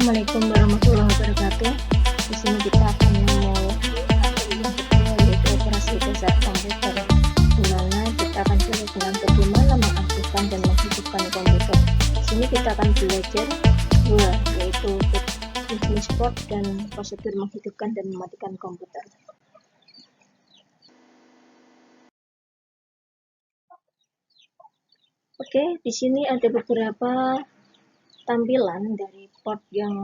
Assalamualaikum warahmatullahi wabarakatuh. Di sini kita akan memulai yang kedua, yaitu operasi dasar komputer, di mana kita akan belajar tentang bagaimana mengaktifkan dan menghidupkan komputer. Di sini kita akan belajar dua, yaitu jenis port dan prosedur menghidupkan dan mematikan komputer. Oke, di sini ada beberapa tampilan dari port yang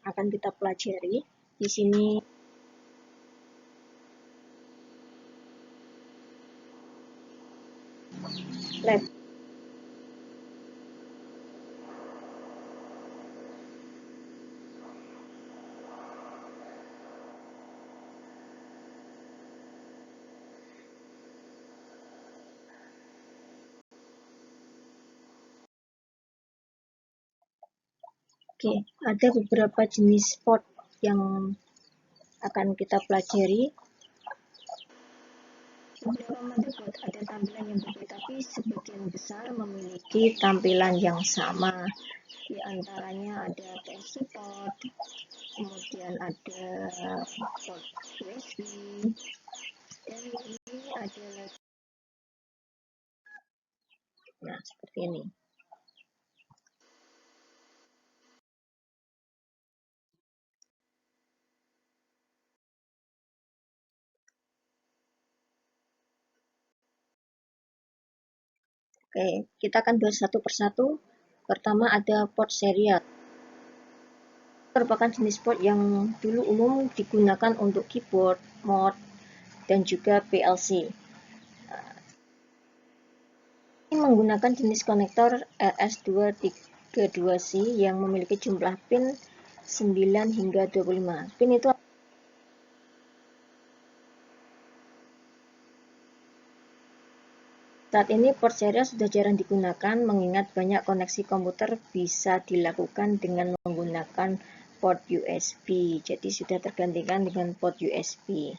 akan kita pelajari. Di sini lab. Oke, ada beberapa jenis port yang akan kita pelajari. Beberapa motherboard ada tampilan yang berbeda, tapi sebagian besar memiliki tampilan yang sama. Di antaranya ada PSU port, kemudian ada port USB, dan ini ada lagi. Nah, seperti ini. Oke, kita akan bahas satu persatu. Pertama ada port serial. Merupakan jenis port yang dulu umum digunakan untuk keyboard, mouse, dan juga PLC. Ini menggunakan jenis konektor RS232C yang memiliki jumlah pin 9 hingga 25. Pin itu saat ini port serial sudah jarang digunakan mengingat banyak koneksi komputer bisa dilakukan dengan menggunakan port USB. Jadi sudah tergantikan dengan port USB.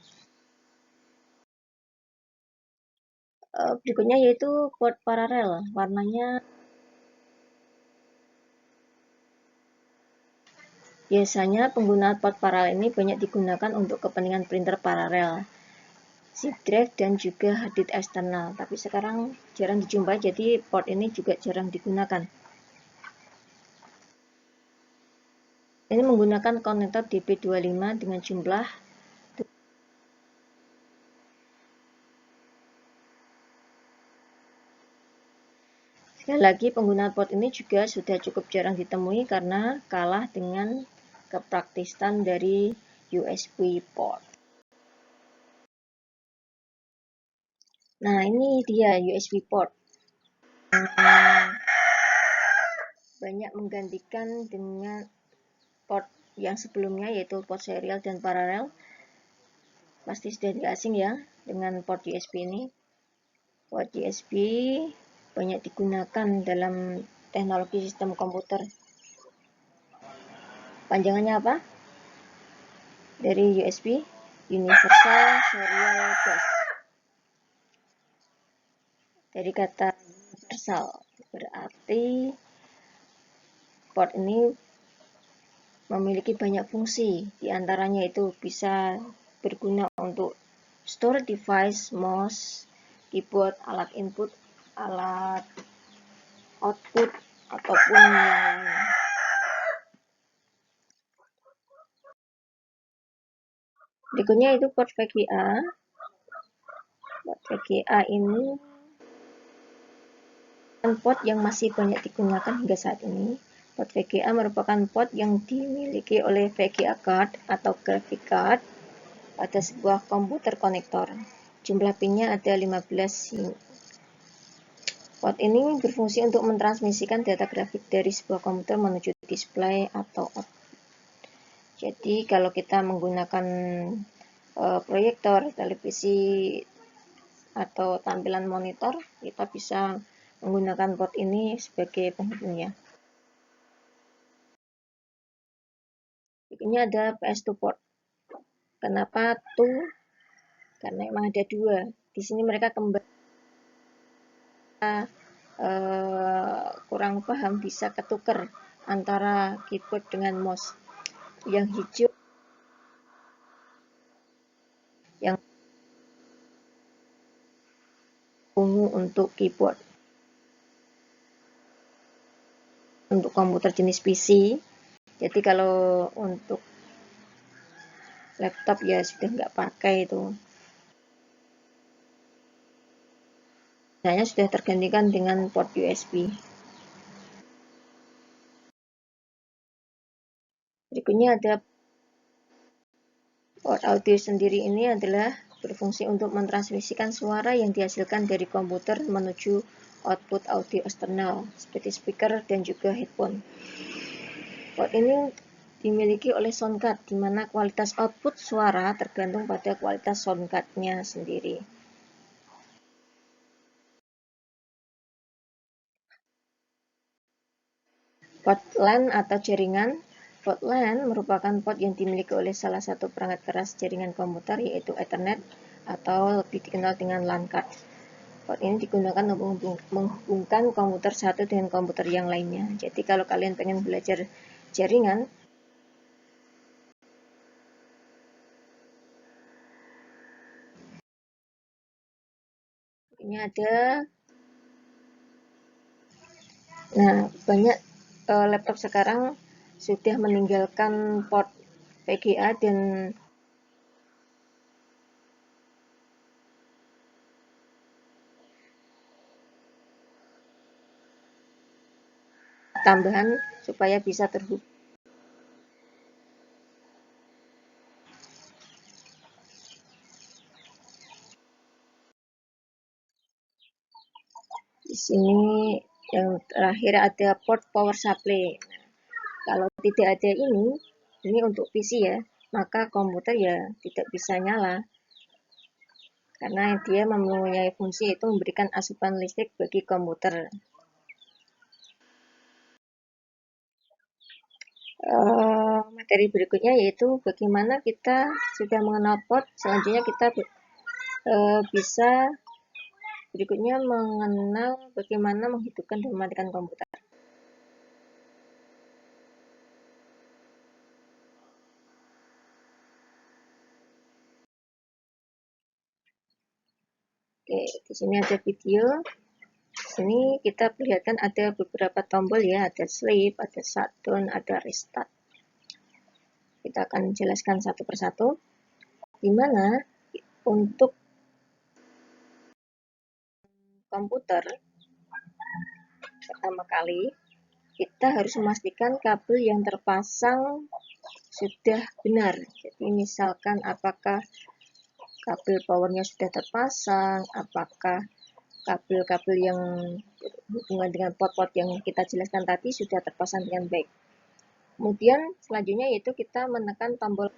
Berikutnya yaitu port paralel. Warnanya biasanya penggunaan port paralel ini banyak digunakan untuk kepentingan printer paralel, zip drive, dan juga hard disk eksternal. Tapi sekarang jarang dijumpai, jadi port ini juga jarang digunakan. Ini menggunakan konektor DP25 dengan jumlah sekali lagi, penggunaan port ini juga sudah cukup jarang ditemui karena kalah dengan kepraktisan dari USB port. Nah, ini dia USB port. Banyak menggantikan dengan port yang sebelumnya, yaitu port serial dan paralel. Pasti sudah tidak asing ya dengan port USB ini. Port USB banyak digunakan dalam teknologi sistem komputer. Panjangannya apa? Dari USB, Universal Serial Bus. Dari kata universal, berarti port ini memiliki banyak fungsi. Di antaranya itu bisa berguna untuk storage device, mouse, keyboard, alat input, alat output, ataupun yang lain. Berikutnya itu port VGA. Port VGA ini port yang masih banyak digunakan hingga saat ini. Port VGA merupakan port yang dimiliki oleh VGA card atau graphic card pada sebuah komputer konektor. Jumlah pinnya ada 15. Port ini berfungsi untuk mentransmisikan data grafik dari sebuah komputer menuju display atau output. Jadi kalau kita menggunakan proyektor, televisi, atau tampilan monitor, kita bisa menggunakan port ini sebagai penghubungnya. Berikutnya ada PS2 port. Kenapa 2? Karena memang ada 2. Di sini mereka kembali kurang paham bisa ketuker antara keyboard dengan mouse. yang hijau, yang ungu untuk keyboard. Untuk komputer jenis PC, jadi kalau untuk laptop ya sudah nggak pakai itu. Biasanya sudah tergantikan dengan port USB. Berikutnya ada port audio sendiri, ini adalah berfungsi untuk mentransmisikan suara yang dihasilkan dari komputer menuju output audio eksternal seperti speaker dan juga headphone. Port ini dimiliki oleh soundcard, di mana kualitas output suara tergantung pada kualitas soundcard-nya sendiri. Port LAN atau jaringan. Port LAN merupakan port yang dimiliki oleh salah satu perangkat keras jaringan komputer, yaitu Ethernet atau lebih dikenal dengan LAN card. Port ini digunakan untuk menghubungkan komputer satu dengan komputer yang lainnya. Jadi kalau kalian pengen belajar jaringan, ini ada. Nah, banyak laptop sekarang sudah meninggalkan port VGA dan tambahan supaya bisa terhubung. Di sini yang terakhir ada port power supply. Kalau tidak ada ini untuk PC ya, maka komputer ya tidak bisa nyala. Karena dia mempunyai fungsi itu memberikan asupan listrik bagi komputer. Materi berikutnya yaitu bagaimana kita sudah mengenal port, selanjutnya kita bisa berikutnya mengenal bagaimana menghidupkan dan mematikan komputer. Oke, di sini ada video. Di sini kita perlihatkan ada beberapa tombol ya, ada sleep, ada shutdown, ada restart. Kita akan jelaskan satu persatu. Di mana untuk komputer pertama kali kita harus memastikan kabel yang terpasang sudah benar. Jadi misalkan apakah kabel powernya sudah terpasang, apakah kabel-kabel yang berhubungan dengan port-port yang kita jelaskan tadi sudah terpasang dengan baik. Kemudian selanjutnya yaitu kita menekan tombol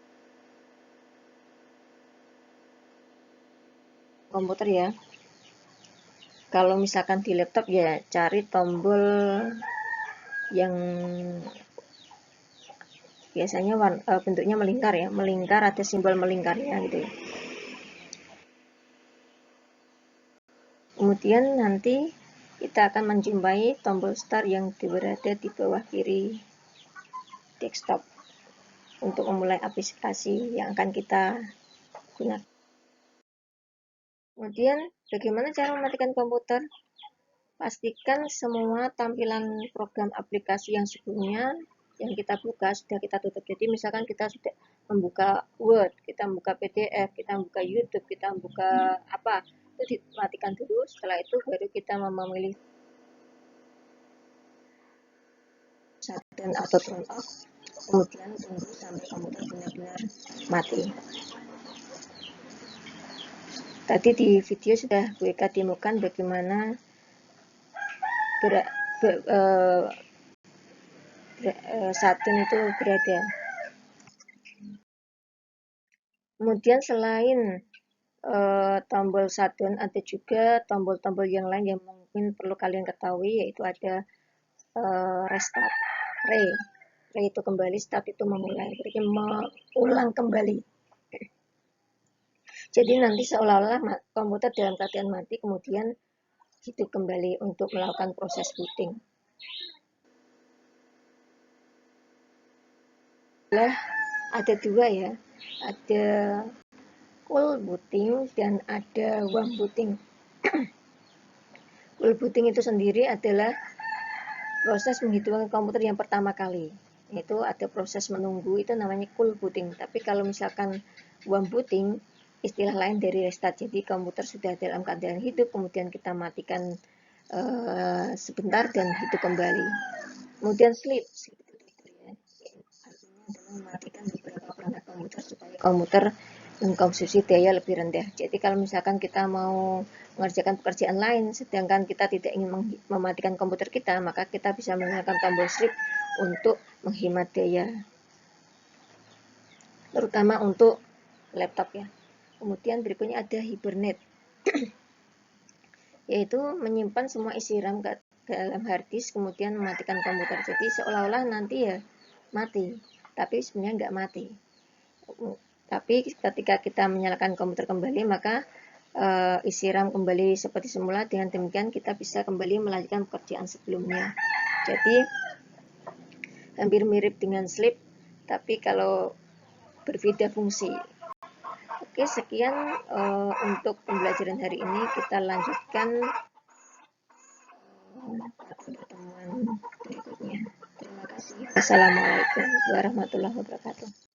komputer ya. Kalau misalkan di laptop ya cari tombol yang biasanya bentuknya melingkar ya, melingkar, ada simbol melingkarnya gitu ya. Kemudian nanti kita akan menjumpai tombol start yang berada di bawah kiri desktop untuk memulai aplikasi yang akan kita gunakan. Kemudian bagaimana cara mematikan komputer? Pastikan semua tampilan program aplikasi yang sebelumnya yang kita buka sudah kita tutup. Jadi misalkan kita sudah membuka Word, kita membuka PDF, kita membuka YouTube, kita membuka apa, itu dimatikan dulu. Setelah itu baru kita memilih shutdown atau turn off. Kemudian tunggu sampai komputer benar-benar mati. Tadi di video sudah WK demokan bagaimana shutdown itu berada. Kemudian selain tombol shutdown, ada juga tombol-tombol yang lain yang mungkin perlu kalian ketahui, yaitu ada restart, re itu kembali, start itu memulai, berarti mengulang kembali. Jadi nanti seolah-olah komputer dalam keadaan mati, kemudian hidup kembali untuk melakukan proses booting. ada dua ya, ada cool booting dan ada warm booting. Cool booting itu sendiri adalah proses menghidupkan komputer yang pertama kali. Itu ada proses menunggu, itu namanya cool booting. Tapi kalau misalkan warm booting, istilah lain dari restart. Jadi komputer sudah dalam keadaan hidup, kemudian kita matikan sebentar dan hidup kembali. Kemudian sleep, mematikan beberapa perangkat komputer supaya komputer mengkonsumsi daya lebih rendah. Jadi kalau misalkan kita mau mengerjakan pekerjaan lain, sedangkan kita tidak ingin mematikan komputer kita, maka kita bisa menggunakan tombol sleep untuk menghemat daya, terutama untuk laptop ya. Kemudian berikutnya ada hibernate, yaitu menyimpan semua isi RAM ke dalam hard disk, kemudian mematikan komputer. Jadi seolah-olah nanti ya mati, tapi sebenarnya nggak mati. Tapi ketika kita menyalakan komputer kembali, maka isi RAM kembali seperti semula. Dengan demikian kita bisa kembali melanjutkan pekerjaan sebelumnya. Jadi hampir mirip dengan sleep, tapi kalau berbeda fungsi. Oke, sekian untuk pembelajaran hari ini. Kita lanjutkan pertemuan berikutnya. Terima kasih. Assalamualaikum warahmatullahi wabarakatuh.